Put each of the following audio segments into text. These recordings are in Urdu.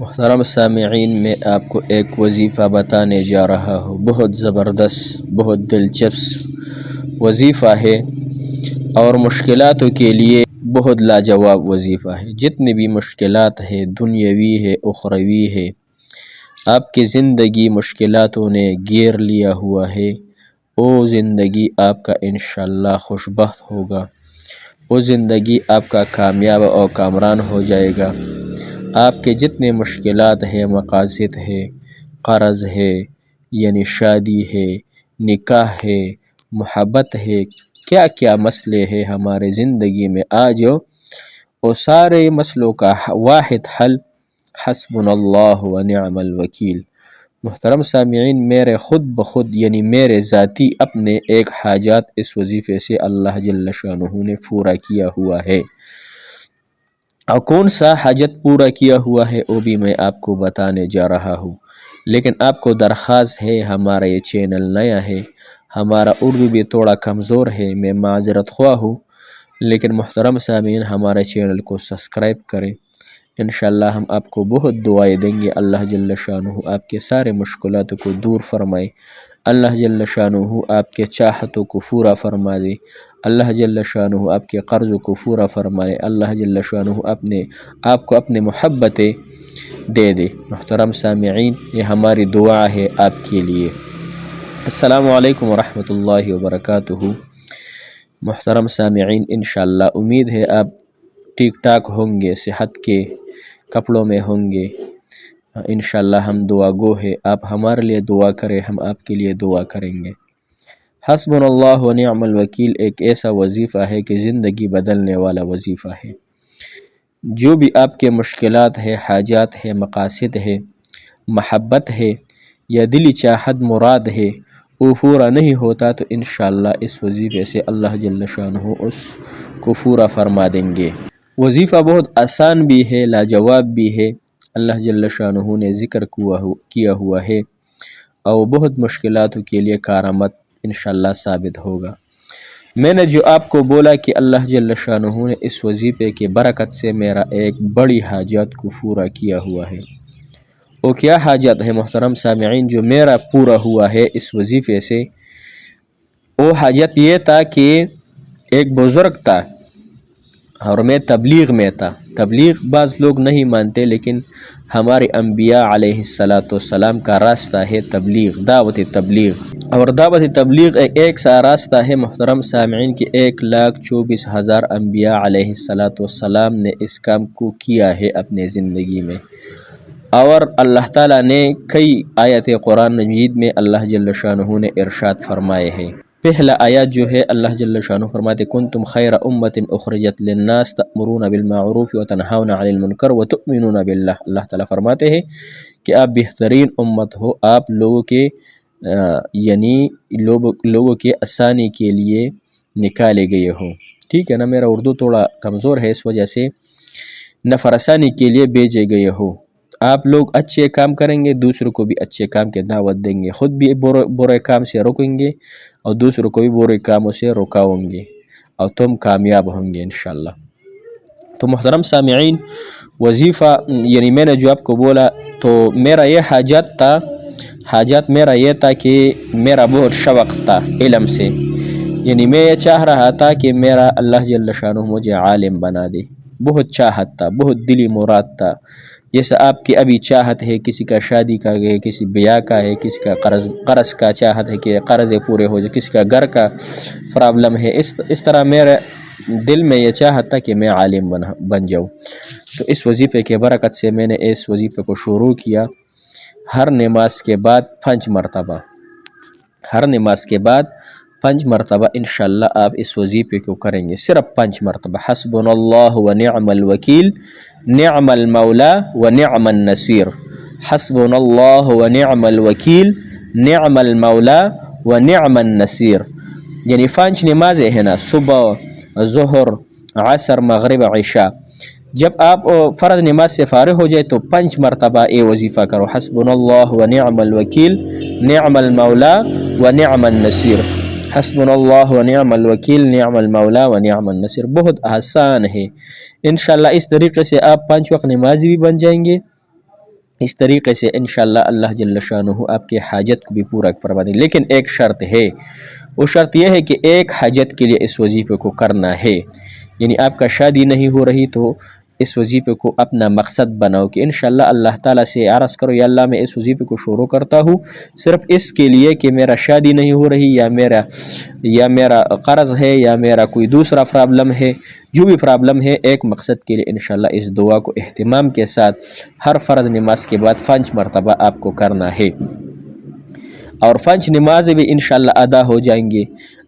محترم سامعین، میں آپ کو ایک وظیفہ بتانے جا رہا ہوں۔ بہت زبردست، بہت دلچسپ وظیفہ ہے اور مشکلاتوں کے لیے بہت لاجواب وظیفہ ہے۔ جتنی بھی مشکلات ہے، دنیاوی ہے، اخروی ہے، آپ کی زندگی مشکلاتوں نے گھیر لیا ہوا ہے، وہ زندگی آپ کا انشاءاللہ خوشبخت ہوگا، وہ زندگی آپ کا کامیاب اور کامران ہو جائے گا۔ آپ کے جتنے مشکلات ہے، مقاصد ہے، قرض ہے، یعنی شادی ہے، نکاح ہے، محبت ہے، کیا کیا مسئلے ہیں ہمارے زندگی میں آج، وہ سارے مسئلوں کا واحد حل حسبنا اللہ و نعم الوکیل۔ محترم سامعین، میرے خود بخود یعنی میرے ذاتی اپنے ایک حاجات اس وظیفے سے اللہ جل شانہ نے پورا کیا ہوا ہے، اور کون سا حاجت پورا کیا ہوا ہے وہ بھی میں آپ کو بتانے جا رہا ہوں۔ لیکن آپ کو درخواست ہے، ہمارا یہ چینل نیا ہے، ہمارا اردو بھی تھوڑا کمزور ہے، میں معذرت خواہ ہوں، لیکن محترم سامعین ہمارے چینل کو سبسکرائب کریں۔ انشاءاللہ ہم آپ کو بہت دعائیں دیں گے، اللہ جل شانہ آپ کے سارے مشکلات کو دور فرمائے، اللہ جل شانہ آپ کے چاہتوں کو پورا فرما دے، اللہ جل شانہ آپ کے قرض کو پورا فرمائے، اللہ جل شانہ آپ کو اپنے محبتیں دے دے۔ محترم سامعین، یہ ہماری دعا ہے آپ کے لیے۔ السلام علیکم ورحمۃ اللہ وبرکاتہ۔ محترم سامعین، انشاءاللہ امید ہے آپ ٹھیک ٹھاک ہوں گے، صحت کے کپڑوں میں ہوں گے۔ انشاءاللہ ہم دعا گو ہے، آپ ہمارے لیے دعا کریں، ہم آپ کے لیے دعا کریں گے۔ حسبنا اللہ و نعم الوکیل ایک ایسا وظیفہ ہے کہ زندگی بدلنے والا وظیفہ ہے۔ جو بھی آپ کے مشکلات ہے، حاجات ہے، مقاصد ہے، محبت ہے یا دلی چاہت مراد ہے، وہ پورا نہیں ہوتا تو انشاءاللہ اس وظیفے سے اللہ جل شانہ اس کو پورا فرما دیں گے۔ وظیفہ بہت آسان بھی ہے، لاجواب بھی ہے، اللہ جل شانہ نے ذکر کیا ہوا ہے، اور بہت مشکلاتوں کے لیے کارآمد انشاءاللہ ثابت ہوگا۔ میں نے جو آپ کو بولا کہ اللہ جل شانہ نے اس وظیفے کی برکت سے میرا ایک بڑی حاجات کو پورا کیا ہوا ہے۔ وہ کیا حاجت ہے محترم سامعین جو میرا پورا ہوا ہے اس وظیفے سے؟ وہ حاجت یہ تھا کہ ایک بزرگ تھا اور میں تبلیغ میں تھا۔ تبلیغ بعض لوگ نہیں مانتے، لیکن ہمارے انبیاء علیہ السلام کا راستہ ہے تبلیغ، دعوت تبلیغ، اور دعوت تبلیغ ایک ایسا راستہ ہے محترم سامعین کہ 1,24,000 انبیاء علیہ السلام نے اس کام کو کیا ہے اپنے زندگی میں، اور اللہ تعالیٰ نے کئی آیت قرآن مجید میں اللہ جل شانہ نے ارشاد فرمائے ہیں۔ پہلا آیات جو ہے اللہ جل شانہ فرماتے کنتم خیر امت اخرجت للناس تأمرون بالمعروف وتنہون عن المنکر وتؤمنون باللہ۔ اللہ تعالیٰ فرماتے ہیں کہ آپ بہترین امت ہو، آپ لوگوں کے یعنی لوگوں کے آسانی کے لیے نکالے گئے ہو۔ ٹھیک ہے نا، میرا اردو تھوڑا کمزور ہے، اس وجہ سے نفر آسانی کے لیے بھیجے گئے ہو۔ آپ لوگ اچھے کام کریں گے، دوسروں کو بھی اچھے کام کی دعوت دیں گے، خود بھی برے کام سے روکیں گے اور دوسروں کو بھی برے کاموں سے روکاؤں گے، اور تم کامیاب ہوں گے انشاءاللہ۔ تو محترم سامعین، وظیفہ یعنی میں نے جو آپ کو بولا تو میرا یہ حاجات میرا یہ تھا کہ میرا بہت شوق تھا علم سے، یعنی میں یہ چاہ رہا تھا کہ میرا اللہ جل شانہ مجھے عالم بنا دے، بہت چاہت تھا، بہت دلی مراد تھا، جیسے آپ کی ابھی چاہت ہے کسی کا شادی کا ہے، کسی بیاہ کا ہے، کسی کا قرض کا چاہت ہے کہ قرض پورے ہو جائے، کسی کا گھر کا پرابلم ہے، اس طرح میرے دل میں یہ چاہت تھا کہ میں عالم بن جاؤں۔ تو اس وظیفے کے برکت سے میں نے اس وظیفے کو شروع کیا۔ ہر نماز کے بعد 5 مرتبہ، ہر نماز کے بعد 5 مرتبہ انشاءاللہ آپ اس وظیفے کو کریں گے، صرف 5 مرتبہ۔ حسبنا اللہ و نعم الوکیل، نعم المولا و نعم النصیر۔ حسبنا اللہ و نعم الوکیل، نعم المولا و نعم النصیر، یعنی 5 نمازیں ہیں نا، صبح، ظہر، عصر، مغرب، عشاء۔ جب آپ فرض نماز سے فارغ ہو جائے تو 5 مرتبہ یہ وظیفہ کرو، حسبنا اللہ و نعم الوکیل، نعم المولا و نعم النصیر، حسبنا اللہ و نعم الوکیل، نعم المولا و نعم النصیر۔ بہت آسان ہے، انشاءاللہ اس طریقے سے آپ 5 وقت نمازی بھی بن جائیں گے اس طریقے سے انشاءاللہ اللہ جل شانہ آپ کے حاجت کو بھی پورا فرما دیں. لیکن ایک شرط ہے، وہ شرط یہ ہے کہ ایک حاجت کے لیے اس وظیفے کو کرنا ہے. یعنی آپ کا شادی نہیں ہو رہی تو اس وظیفے کو اپنا مقصد بناؤ کہ انشاءاللہ اللہ تعالیٰ سے عرض کرو یا اللہ میں اس وظیفے کو شروع کرتا ہوں صرف اس کے لیے کہ میرا شادی نہیں ہو رہی، یا میرا قرض ہے، یا میرا کوئی دوسرا پرابلم ہے، جو بھی پرابلم ہے، ایک مقصد کے لیے انشاءاللہ اس دعا کو اہتمام کے ساتھ ہر فرض نماز کے بعد 5 مرتبہ آپ کو کرنا ہے. اور 5 نمازیں بھی انشاءاللہ ادا ہو جائیں گے.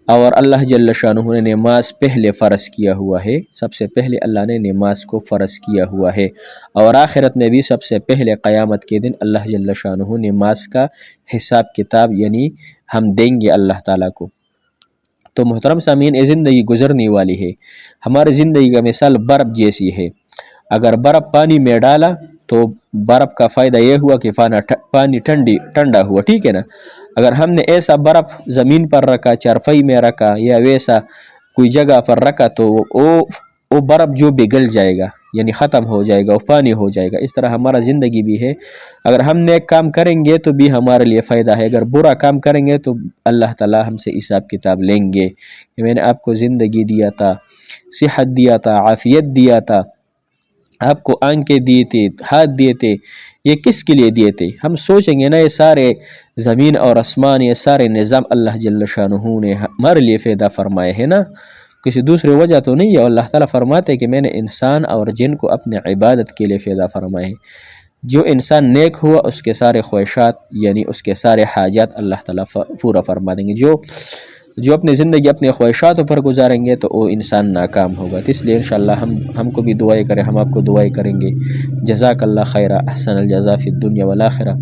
اور اللہ جل شانہ نے نماز پہلے فرض کیا ہوا ہے، سب سے پہلے اللہ نے نماز کو فرض کیا ہوا ہے. اور آخرت میں بھی سب سے پہلے قیامت کے دن اللہ جل شانہ نماز کا حساب کتاب یعنی ہم دیں گے اللہ تعالیٰ کو. تو محترم سامعین، یہ زندگی گزرنے والی ہے. ہماری زندگی کا مثال برف جیسی ہے. اگر برف پانی میں ڈالا تو برف کا فائدہ یہ ہوا کہ پانی ٹھنڈا ہوا، ٹھیک ہے نا. اگر ہم نے ایسا برف زمین پر رکھا، چارپائی میں رکھا یا ویسا کوئی جگہ پر رکھا تو وہ برف جو پگھل جائے گا یعنی ختم ہو جائے گا، وہ پانی ہو جائے گا. اس طرح ہمارا زندگی بھی ہے. اگر ہم نیک کام کریں گے تو بھی ہمارے لیے فائدہ ہے، اگر برا کام کریں گے تو اللہ تعالیٰ ہم سے حساب کتاب لیں گے. میں نے آپ کو زندگی دیا تھا، صحت دیا تھا، عافیت دیا تھا، آپ کو آنکھیں دیے تھے، ہاتھ دیے تھے، یہ کس کے لیے دیے تھے؟ ہم سوچیں گے نا یہ سارے زمین اور آسمان، یہ سارے نظام اللہ جل شانہ نے ہمارے لیے پیدا فرمائے ہیں نا، کسی دوسری وجہ تو نہیں ہے. اللہ تعالیٰ فرماتے ہیں کہ میں نے انسان اور جن کو اپنے عبادت کے لیے پیدا فرمائے ہیں. جو انسان نیک ہوا اس کے سارے خواہشات یعنی اس کے سارے حاجات اللہ تعالیٰ پورا فرما دیں گے. جو اپنی زندگی اپنے خواہشاتوں پر گزاریں گے تو وہ انسان ناکام ہوگا. تو اس لیے انشاءاللہ ہم کو بھی دعائیں کریں، ہم آپ کو دعائیں کریں گے. جزاک اللہ خیرہ، احسن الجزا فی الدنیا والآخرہ.